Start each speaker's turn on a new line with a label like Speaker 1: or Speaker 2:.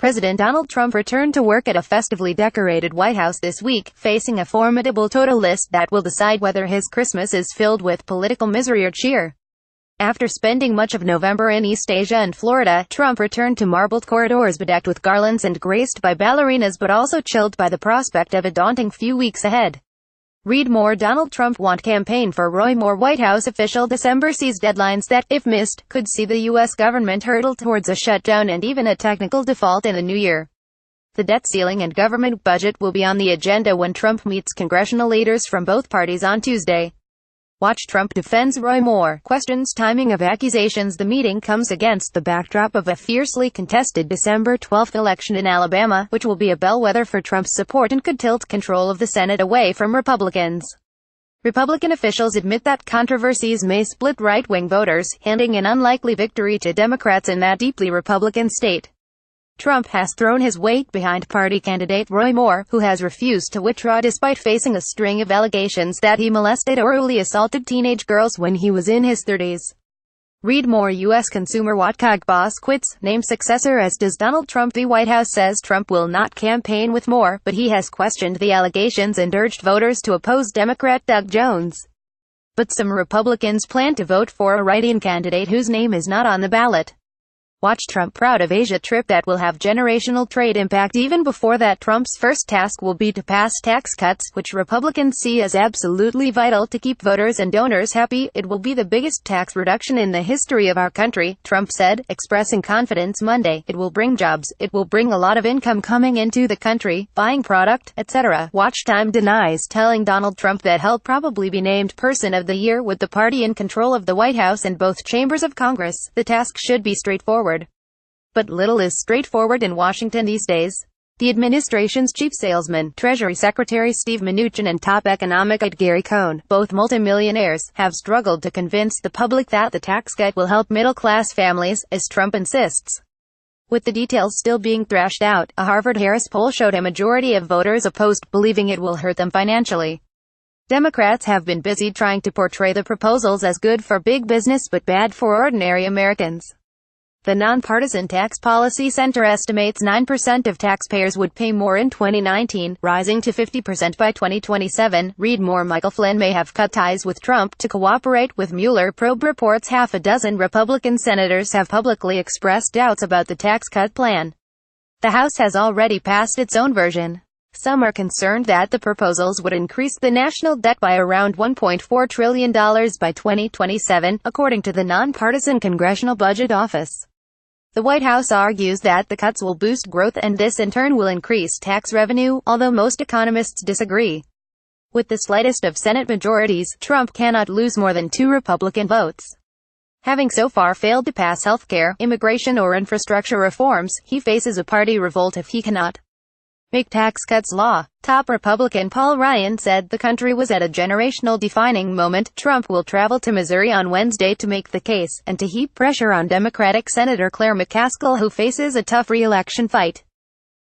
Speaker 1: President Donald Trump returned to work at a festively decorated White House this week, facing a formidable todo list that will decide whether his Christmas is filled with political misery or cheer. After spending much of November in East Asia and Florida, Trump returned to marbled corridors bedecked with garlands and graced by ballerinas, but also chilled by the prospect of a daunting few weeks ahead. Read more. Donald Trump won't campaign for Roy Moore. White House official December sees deadlines that, if missed, could see the U.S. government hurtle towards a shutdown and even a technical default in the new year. The debt ceiling and government budget will be on the agenda when Trump meets congressional leaders from both parties on Tuesday. Watch. Trump defends Roy Moore, questions timing of accusations. The meeting comes against the backdrop of a fiercely contested December 12 election in Alabama, which will be a bellwether for Trump's support and could tilt control of the Senate away from Republicans. Republican officials admit that controversies may split right-wing voters, handing an unlikely victory to Democrats in that deeply Republican state. Trump has thrown his weight behind party candidate Roy Moore, who has refused to withdraw despite facing a string of allegations that he molested or orally assaulted teenage girls when he was in his 30s. Read more. U.S. Consumer Watchdog boss quits, names successor as does Donald Trump. The White House says Trump will not campaign with Moore, but he has questioned the allegations and urged voters to oppose Democrat Doug Jones. But some Republicans plan to vote for a write-in candidate whose name is not on the ballot. Watch. Trump proud of Asia trip that will have generational trade impact. Even before that, Trump's first task will be to pass tax cuts, which Republicans see as absolutely vital to keep voters and donors happy. It will be the biggest tax reduction in the history of our country, Trump said, expressing confidence Monday. It will bring jobs, it will bring a lot of income coming into the country, buying product, etc. Watch. Time denies telling Donald Trump that he'll probably be named Person of the Year with the party in control of the White House and both chambers of Congress. The task should be straightforward. But little is straightforward in Washington these days. The administration's chief salesman, Treasury Secretary Steve Mnuchin, and top economic aide Gary Cohn, both multimillionaires, have struggled to convince the public that the tax cut will help middle-class families, as Trump insists. With the details still being thrashed out, a Harvard-Harris poll showed a majority of voters opposed, believing it will hurt them financially. Democrats have been busy trying to portray the proposals as good for big business but bad for ordinary Americans. The Nonpartisan Tax Policy Center estimates 9% of taxpayers would pay more in 2019, rising to 50% by 2027. Read more. Michael Flynn may have cut ties with Trump to cooperate with Mueller probe reports. Half a dozen Republican senators have publicly expressed doubts about the tax cut plan. The House has already passed its own version. Some are concerned that the proposals would increase the national debt by around $1.4 trillion by 2027, according to the Nonpartisan Congressional Budget Office. The White House argues that the cuts will boost growth and this in turn will increase tax revenue, although most economists disagree. With the slightest of Senate majorities, Trump cannot lose more than 2 Republican votes. Having so far failed to pass healthcare, immigration or infrastructure reforms, he faces a party revolt if he cannot make tax cuts law. Top Republican Paul Ryan said the country was at a generational defining moment. Trump will travel to Missouri on Wednesday to make the case, and to heap pressure on Democratic Senator Claire McCaskill, who faces a tough re-election fight.